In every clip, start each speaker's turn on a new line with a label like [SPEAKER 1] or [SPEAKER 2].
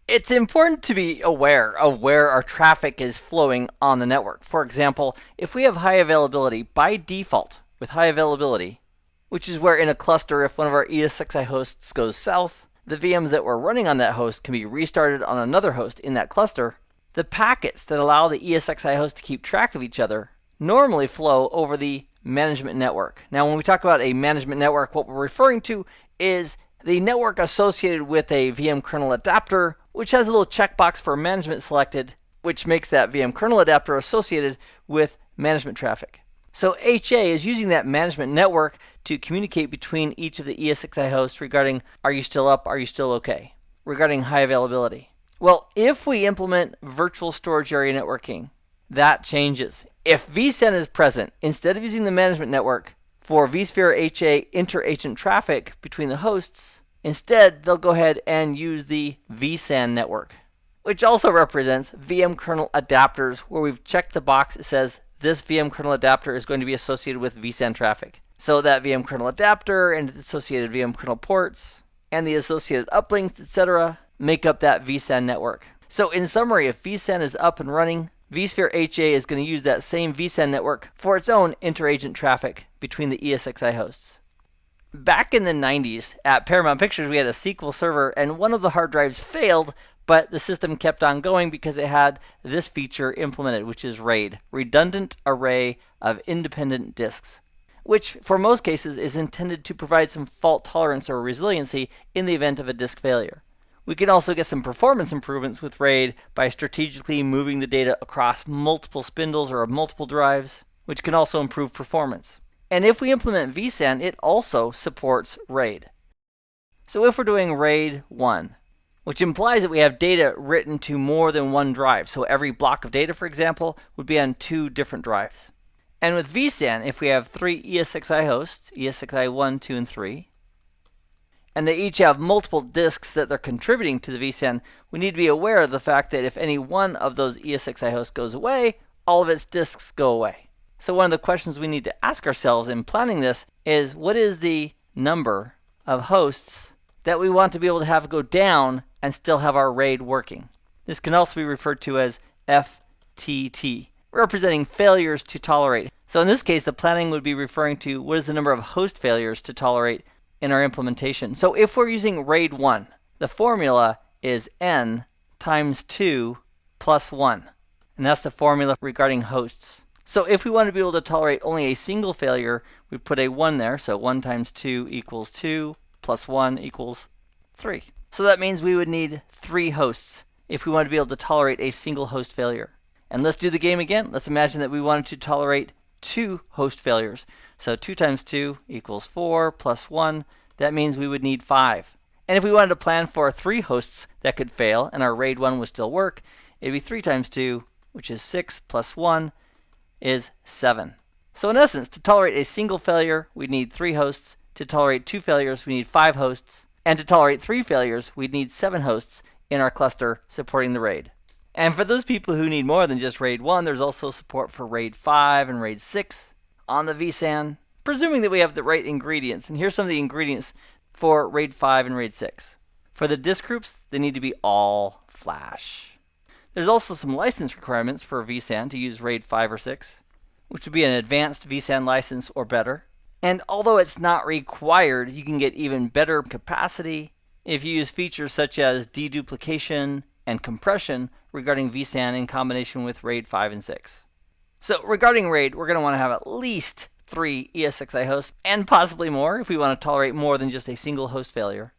[SPEAKER 1] It's important to be aware of where our traffic is flowing on the network. For example, if we have high availability, by default, with high availability, which is where in a cluster, if one of our ESXi hosts goes south, the VMs that were running on that host can be restarted on another host in that cluster. The packets that allow the ESXi host to keep track of each other normally flow over the management network. Now, when we talk about a management network, what we're referring to is the network associated with a VM kernel adapter, which has a little checkbox for management selected, which makes that VM kernel adapter associated with management traffic. So HA is using that management network to communicate between each of the ESXi hosts regarding, are you still up, are you still okay, regarding high availability. Well, if we implement virtual storage area networking, that changes. If vSAN is present, instead of using the management network for vSphere HA inter-agent traffic between the hosts, instead they'll go ahead and use the vSAN network, which also represents VM kernel adapters, where we've checked the box. It says this VM kernel adapter is going to be associated with vSAN traffic. So that VM kernel adapter and its associated VM kernel ports and the associated uplinks, etc., make up that vSAN network. So in summary, if vSAN is up and running, vSphere HA is going to use that same vSAN network for its own interagent traffic between the ESXi hosts. Back in the 90s, at Paramount Pictures, we had a SQL server, and one of the hard drives failed, but the system kept on going because it had this feature implemented, which is RAID, Redundant Array of Independent Disks, which for most cases is intended to provide some fault tolerance or resiliency in the event of a disk failure. We can also get some performance improvements with RAID by strategically moving the data across multiple spindles or multiple drives, which can also improve performance. And if we implement vSAN, it also supports RAID. So if we're doing RAID 1, which implies that we have data written to more than one drive, so every block of data, for example, would be on 2 different drives. And with vSAN, if we have 3 ESXi hosts, ESXi 1, 2, and 3, and they each have multiple disks that they're contributing to the vSAN, we need to be aware of the fact that if any one of those ESXi hosts goes away, all of its disks go away. So one of the questions we need to ask ourselves in planning this is, what is the number of hosts that we want to be able to have go down and still have our RAID working? This can also be referred to as FTT, representing failures to tolerate. So in this case, the planning would be referring to what is the number of host failures to tolerate in our implementation. So if we're using RAID 1, the formula is n times 2 plus 1. And that's the formula regarding hosts. So if we want to be able to tolerate only a single failure, we put a 1 there. So 1 times 2 equals 2 plus 1 equals 3. So that means we would need 3 hosts if we want to be able to tolerate a single host failure. And let's do the game again. Let's imagine that we wanted to tolerate 2 host failures. So 2 times 2 equals 4 plus 1. That means we would need 5. And if we wanted to plan for 3 hosts that could fail and our RAID 1 would still work, it'd be 3 times 2, which is 6, plus 1 is 7. So in essence, to tolerate a single failure, we need 3 hosts. To tolerate 2 failures, we need 5 hosts. And to tolerate 3 failures, we'd need 7 hosts in our cluster supporting the RAID. And for those people who need more than just RAID 1, there's also support for RAID 5 and RAID 6 on the vSAN, presuming that we have the right ingredients. And here's some of the ingredients for RAID 5 and RAID 6. For the disk groups, they need to be all flash. There's also some license requirements for vSAN to use RAID 5 or 6, which would be an advanced vSAN license or better. And although it's not required, you can get even better capacity if you use features such as deduplication and compression regarding vSAN in combination with RAID 5 and 6. So regarding RAID, we're going to want to have at least 3 ESXi hosts, and possibly more if we want to tolerate more than just a single host failure.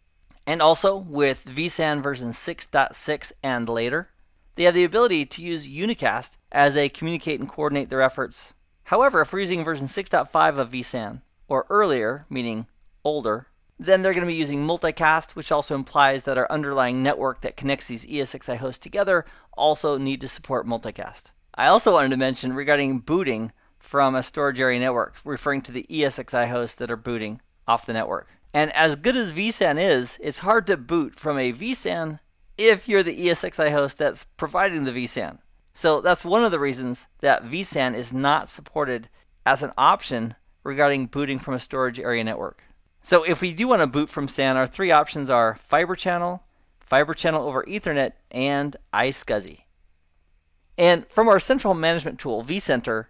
[SPEAKER 1] And also, with vSAN version 6.6 and later, they have the ability to use unicast as they communicate and coordinate their efforts. However, if we're using version 6.5 of vSAN, or earlier, meaning older, then they're going to be using multicast, which also implies that our underlying network that connects these ESXi hosts together also need to support multicast. I also wanted to mention regarding booting from a storage area network, referring to the ESXi hosts that are booting off the network. And as good as vSAN is, it's hard to boot from a vSAN if you're the ESXi host that's providing the vSAN. So that's one of the reasons that vSAN is not supported as an option regarding booting from a storage area network. So if we do want to boot from SAN, our 3 options are Fiber Channel, Fiber Channel over Ethernet, and iSCSI. And from our central management tool, vCenter,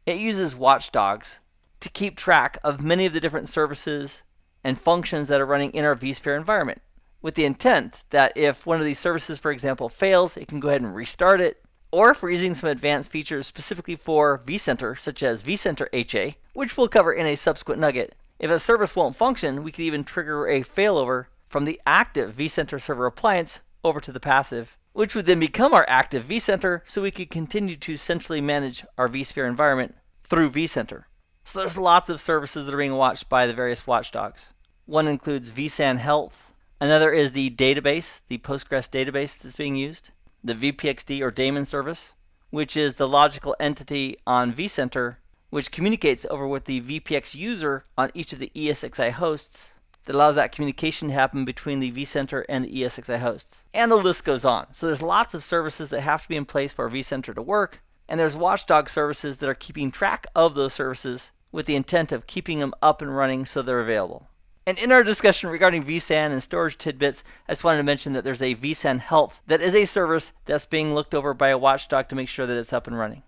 [SPEAKER 1] it uses watchdogs to keep track of many of the different services and functions that are running in our vSphere environment, with the intent that if one of these services, for example, fails, it can go ahead and restart it. Or if we're using some advanced features specifically for vCenter, such as vCenter HA, which we'll cover in a subsequent nugget, if a service won't function, we could even trigger a failover from the active vCenter server appliance over to the passive, which would then become our active vCenter, so we could continue to centrally manage our vSphere environment through vCenter. So there's lots of services that are being watched by the various watchdogs. One includes vSAN Health. Another is the database, the Postgres database that's being used. The VPXD or daemon service, which is the logical entity on vCenter, which communicates over with the VPX user on each of the ESXi hosts that allows that communication to happen between the vCenter and the ESXi hosts. And the list goes on. So there's lots of services that have to be in place for vCenter to work, and there's watchdog services that are keeping track of those services with the intent of keeping them up and running so they're available. And in our discussion regarding vSAN and storage tidbits, I just wanted to mention that there's a vSAN Health that is a service that's being looked over by a watchdog to make sure that it's up and running.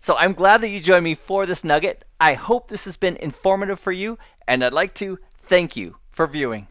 [SPEAKER 1] So I'm glad that you joined me for this nugget. I hope this has been informative for you, and I'd like to thank you for viewing.